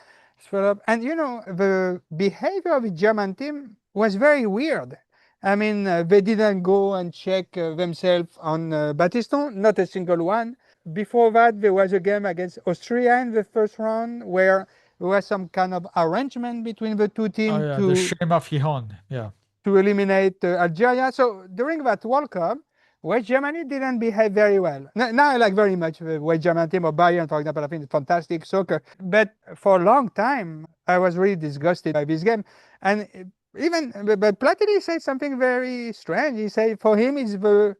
And the behavior of the German team was very weird. I mean, they didn't go and check themselves on Battiston, not a single one. Before that, there was a game against Austria in the first round where there was some kind of arrangement between the two Oh, teams yeah, the to shame of Gijón. Yeah. eliminate Algeria. So during that World Cup, West Germany didn't behave very well. Now I like very much the West German team of Bayern, for example. I think it's fantastic soccer. But for a long time, I was really disgusted by this game. And even, but Platini said something very strange. He said for him it's the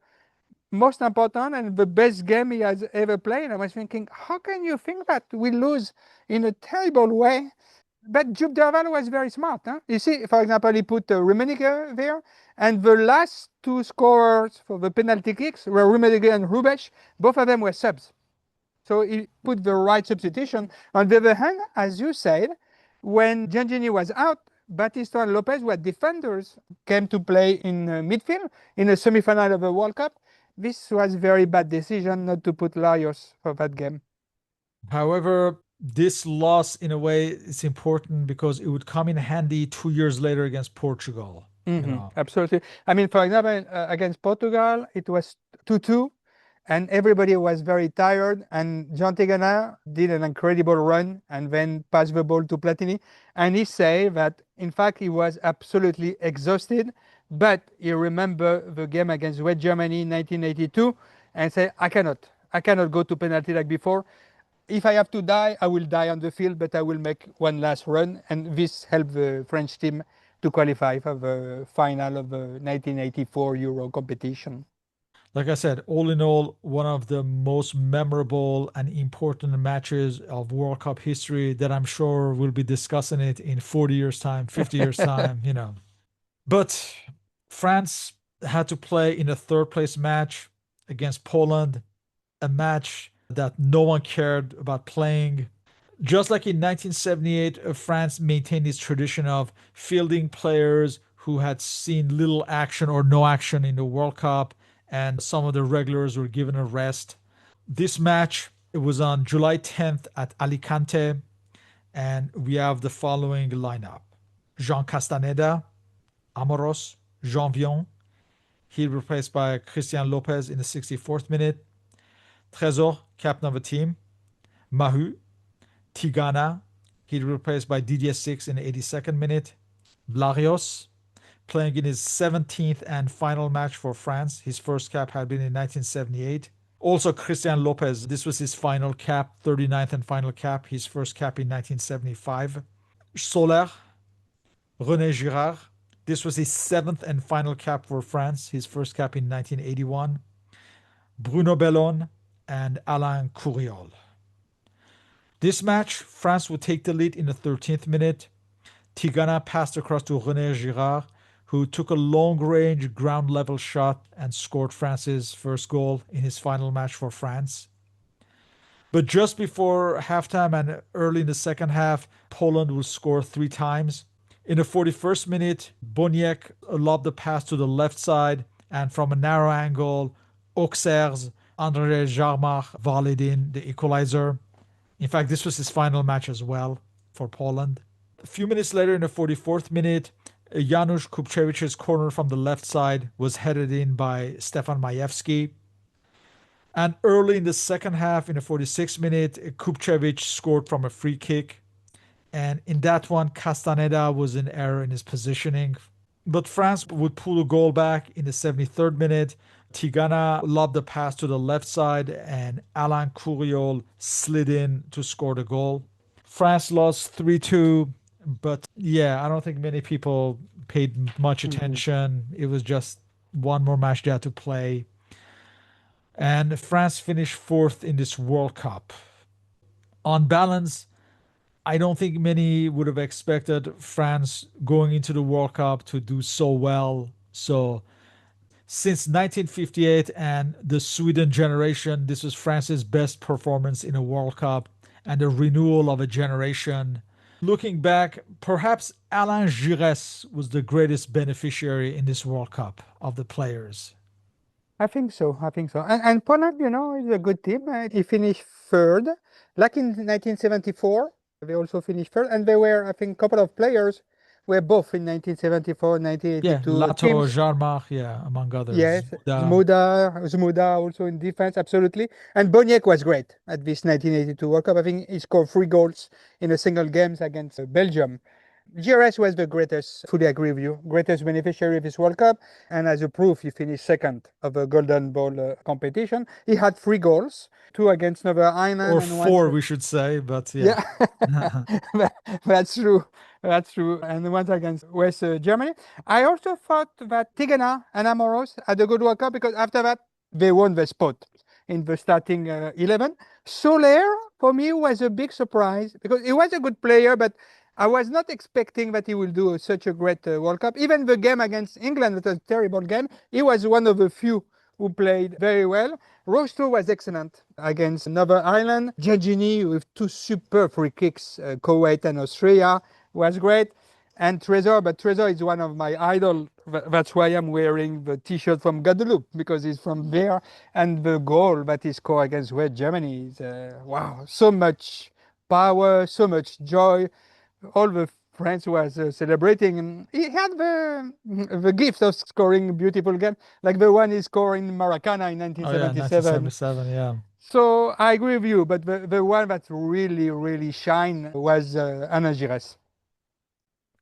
most important and the best game he has ever played. I was thinking, how can you think that we lose in a terrible way? But Jupp Derval was very smart. Huh? You see, for example, he put Rummenigge there, and the last two scorers for the penalty kicks were Rummenigge and Rubesch. Both of them were subs. So he put the right substitution. On the other hand, as you said, when Giangini was out, Batista and Lopez were defenders, came to play in midfield in a semi-final of the World Cup. This was a very bad decision not to put Larios for that game. However, this loss, in a way, is important because it would come in handy 2 years later against Portugal. You know, Absolutely. I mean, for example, against Portugal, it was 2-2, and everybody was very tired. And John Tigana did an incredible run and then passed the ball to Platini. And he said that, in fact, he was absolutely exhausted, but he remembered the game against West Germany in 1982 and said, I cannot go to penalty like before. If I have to die, I will die on the field, but I will make one last run. And this helped the French team to qualify for the final of the 1984 Euro competition. like I said, all in all, one of the most memorable and important matches of World Cup history that I'm sure we'll be discussing it in 40 years' time, 50 years' time, you know. But France had to play in a third place match against Poland, a match that no one cared about playing. Just like in 1978, France maintained its tradition of fielding players who had seen little action or no action in the World Cup, and some of the regulars were given a rest. This match, it was on July 10th at Alicante, and we have the following lineup: Jean Castaneda, Amoros, Jean Vion. He replaced by Christian Lopez in the 64th minute. Trésor, captain of the team. Mahu, Tigana, He replaced by Didier Six in the 82nd minute. Blarios, playing in his 17th and final match for France. His first cap had been in 1978. Also, Christian Lopez, this was his final cap, 39th and final cap, his first cap in 1975. Soler, René Girard, this was his 7th and final cap for France, his first cap in 1981. Bruno Bellon and Alain Couriol. This match, France would take the lead in the 13th minute. Tigana passed across to René Girard, who took a long-range ground-level shot and scored France's first goal in his final match for France. But just before halftime and early in the second half, Poland would score 3 times. In the 41st minute, Boniek lobbed the pass to the left side, and from a narrow angle, Auxerre's André Jarmach volleyed in the equalizer. In fact, this was his final match as well for Poland. A few minutes later, in the 44th minute, Janusz Kupcevich's corner from the left side was headed in by Stefan Majewski. And early in the second half, in the 46th minute, Kupcevich scored from a free kick. And in that one, Castaneda was in error in his positioning. But France would pull a goal back in the 73rd minute. Tigana lobbed the pass to the left side, and Alain Couriol slid in to score the goal. France lost 3-2, but yeah, I don't think many people paid much attention. It was just one more match they had to play. And France finished 4th in this World Cup. On balance, I don't think many would have expected France going into the World Cup to do so well. So, since 1958 and the Sweden generation, this was France's best performance in a World Cup and the renewal of a generation. Looking back, perhaps Alain Giresse was the greatest beneficiary in this World Cup of the players. I think so. I think so. And Poland, is a good team. He finished third. Like in 1974, they also finished third. And there were, I think, a couple of players were both in 1974, Yeah, 1982 Lato, teams. Jarmach, yeah, among others. Yes, Zmuda. Zmuda also in defense, absolutely. And Boniek was great at this 1982 World Cup. I think he scored 3 goals in a single games against Belgium. GRS was the greatest, fully agree with you, greatest beneficiary of this World Cup. And as a proof, he finished second of the Golden Ball competition. He had 3 goals, 2 against Northern Ireland Or and one. 4, we should say, but yeah. That's true. That's true. And once against West Germany. I also thought that Tigana and Amoros had a good World Cup because after that, they won the spot in the starting 11. Soler, for me, was a big surprise because he was a good player, but I was not expecting that he will do such a great World Cup. Even the game against England, it was a terrible game. He was one of the few who played very well. Rosto was excellent against Northern Ireland. Giannini with 2 super free kicks, Kuwait and Austria, was great. And Trésor, but Trésor is one of my idols. That's why I'm wearing the T-shirt from Guadeloupe, because he's from there. And the goal that he scored against West Germany is, wow, so much power, so much joy. All the French was celebrating, and he had the gift of scoring a beautiful game, like the one he scored in Maracana in Oh yeah, 1977. 1977, yeah. So I agree with you, but the one that really, really shined was Alain Giresse.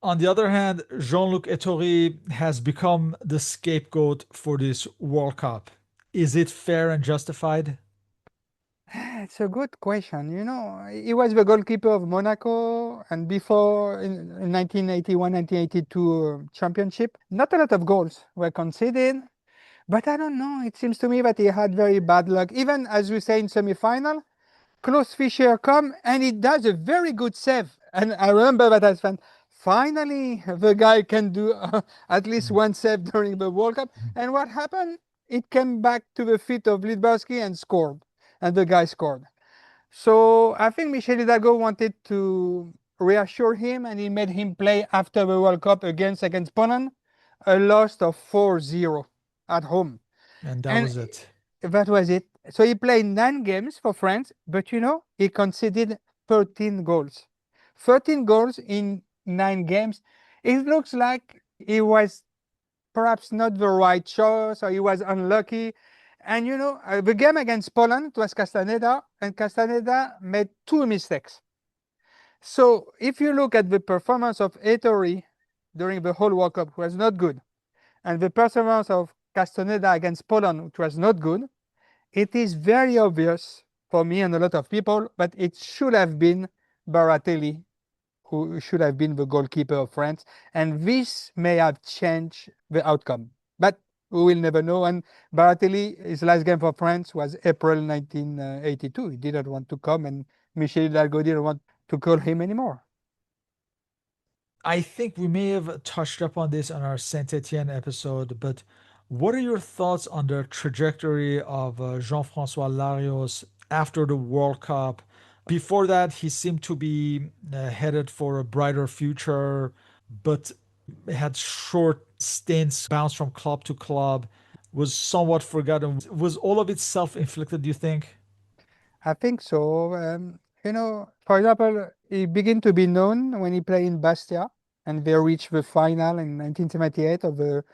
On the other hand, Jean-Luc Ettori has become the scapegoat for this World Cup. Is it fair and justified? It's a good question. He was the goalkeeper of Monaco, and before in 1981, 1982 championship, not a lot of goals were conceded. But I don't know. It seems to me that he had very bad luck. Even as we say in semi-final, Klaus Fischer come and he does a very good save. And I remember that as fan. Finally, the guy can do at least one save during the World Cup. And what happened? It came back to the feet of Lidbarski and scored. And the guy scored. So I think Michel Hidalgo wanted to reassure him, and he made him play after the World Cup against Poland, a loss of 4-0 at home. And that And was it. that was it. So he played 9 games for France, but he conceded 13 goals. 13 goals in 9 games. It looks like he was perhaps not the right choice, or he was unlucky. And the game against Poland, it was Castaneda, and Castaneda made 2 mistakes. So if you look at the performance of Ettore during the whole World Cup, was not good, and the performance of Castaneda against Poland, which was not good, it is very obvious for me and a lot of people that it should have been Baratelli who should have been the goalkeeper of France, and this may have changed the outcome. But we will never know. And Baratelli, his last game for France was April 1982. He didn't want to come, and Michel Hidalgo didn't want to call him anymore. I think we may have touched upon this on our Saint Etienne episode, but what are your thoughts on the trajectory of Jean-Francois Larios after the World Cup? Before that, he seemed to be headed for a brighter future, but had short stints, bounced from club to club, was somewhat forgotten. Was all of it self-inflicted, do you think? I think so. For example, he began to be known when he played in Bastia, and they reached the final in 1978 of the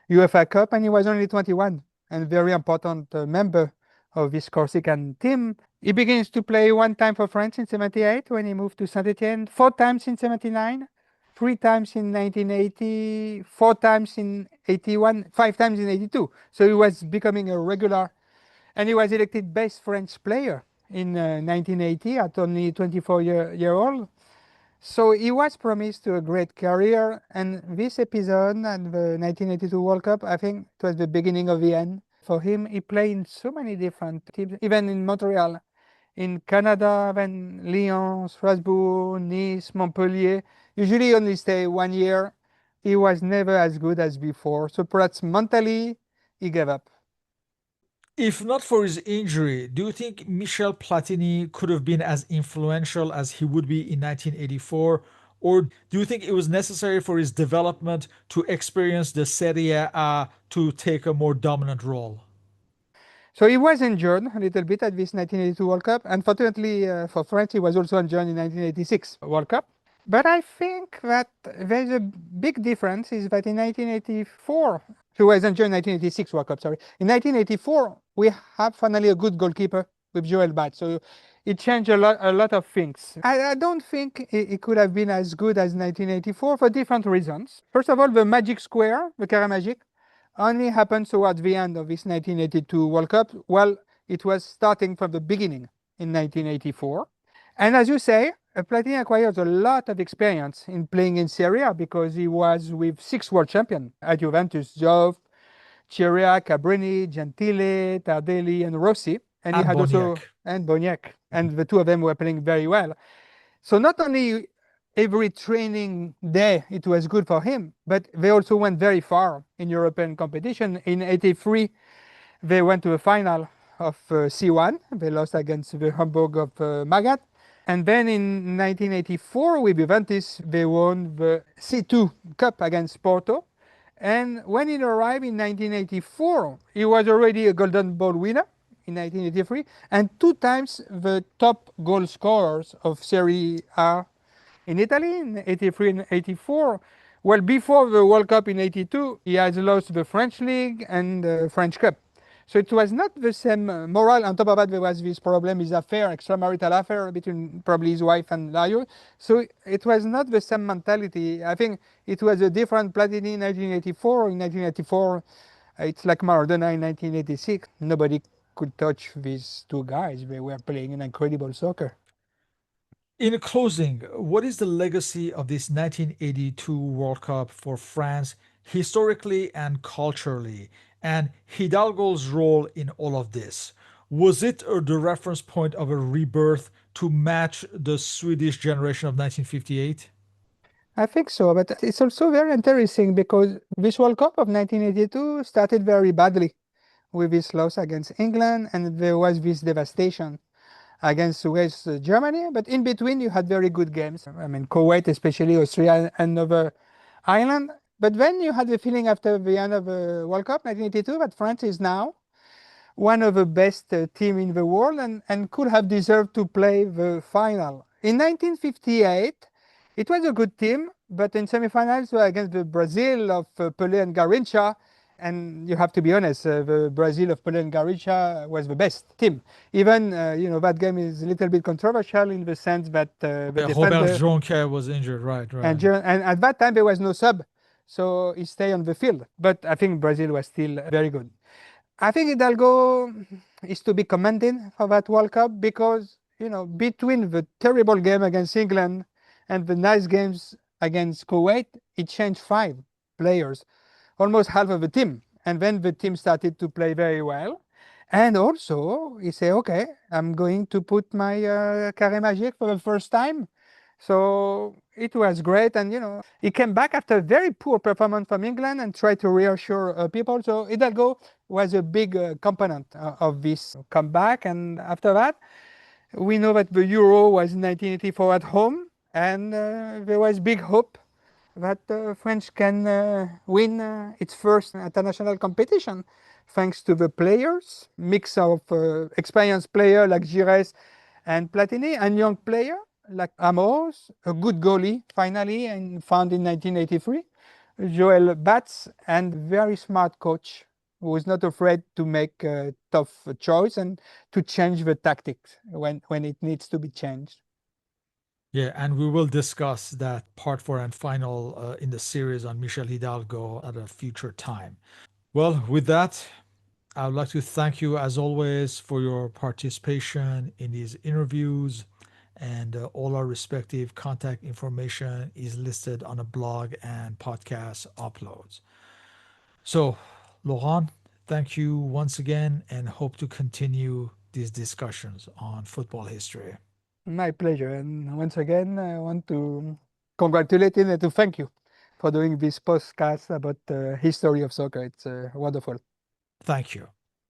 UEFA Cup, and he was only 21 and very important member of this Corsican team. He begins to play one time for France in 78 when he moved to Saint-Etienne, four times in 79, three times in 1980, four times in 81, five times in 82. So he was becoming a regular, and he was elected best French player in 1980 at only 24 year old. So he was promised to a great career, and this episode and the 1982 World Cup, I think it was the beginning of the end for him. He played in so many different teams, even in Montreal, in Canada, then Lyon, Strasbourg, Nice, Montpellier. Usually only stay 1 year. He was never as good as before. So perhaps mentally, he gave up. If not for his injury, do you think Michel Platini could have been as influential as he would be in 1984? Or do you think it was necessary for his development to experience the Serie A to take a more dominant role? So he was injured a little bit at this 1982 World Cup. Unfortunately for France, he was also injured in 1986 World Cup. But I think that there's a big difference is that in 1984, he was injured in 1986 World Cup, sorry. In 1984, we have finally a good goalkeeper with Joel Bat. So it changed a lot of things. I don't think it could have been as good as 1984 for different reasons. First of all, the magic square, the Carré Magique, only happened towards the end of this 1982 World Cup. Well, it was starting from the beginning in 1984. And as you say, Platini acquired a lot of experience in playing in Serie A because he was with six world champions at Juventus: Joff, Chiria, Cabrini, Gentile, Tardelli, and Rossi. And he And had also, Boniek. and Boniek. And the two of them were playing very well. So not only every training day it was good for him, but they also went very far in European competition. In 83, they went to the final of C1. They lost against the Hamburg of Magat. And then in 1984, with Juventus, they won the C2 Cup against Porto. And when he arrived in 1984, he was already a Golden Ball winner in 1983 and two times the top goal scorers of Serie A in Italy in 83 and 84. Well, before the World Cup in 82, he has lost the French League and the French Cup. So it was not the same moral. On top of that, there was this problem, his affair, extramarital affair between probably his wife and Lario. So it was not the same mentality. I think it was a different Platini in 1984. In 1984, it's like Maradona in 1986. Nobody could touch these two guys. They were playing an incredible soccer. In closing, what is the legacy of this 1982 World Cup for France historically and culturally, and Hidalgo's role in all of this? Was it the reference point of a rebirth to match the Swedish generation of 1958? I think so, but it's also very interesting because this World Cup of 1982 started very badly with this loss against England, and there was this devastation against West Germany. But in between, you had very good games. I mean, Kuwait, especially Austria and Northern Ireland. But then you had the feeling after the end of the World Cup 1982 that France is now one of the best team in the world and could have deserved to play the final. In 1958, it was a good team, but in semifinals against the Brazil of Pelé and Garrincha, And you have to be honest, the Brazil of Pelé and Garrincha was the best team. Even, that game is a little bit controversial in the sense that the Yeah, Robert defender, Jonquet was injured. Right, and, right. and at that time there was no sub, so he stayed on the field. But I think Brazil was still very good. I think Hidalgo is to be commended for that World Cup because, between the terrible game against England and the nice games against Kuwait, he changed 5 players, almost half of the team. And then the team started to play very well. And also, he said, okay, I'm going to put my Carré Magique for the first time. So it was great. And, he came back after a very poor performance from England and tried to reassure people. So Hidalgo was a big component of this comeback. And after that, we know that the Euro was in 1984 at home, and there was big hope that French can win its first international competition, thanks to the players, mix of experienced player like Gires and Platini, and young player like Amos, a good goalie finally, and found in 1983, Joel Batz, and very smart coach who is not afraid to make a tough choice and to change the tactics when it needs to be changed. Yeah, and we will discuss that part four and final in the series on Michel Hidalgo at a future time. Well, with that, I would like to thank you as always for your participation in these interviews. And all our respective contact information is listed on a blog and podcast uploads. So, Laurent, thank you once again and hope to continue these discussions on football history. My pleasure. And once again, I want to congratulate you and to thank you for doing this podcast about the history of soccer. It's wonderful. Thank you.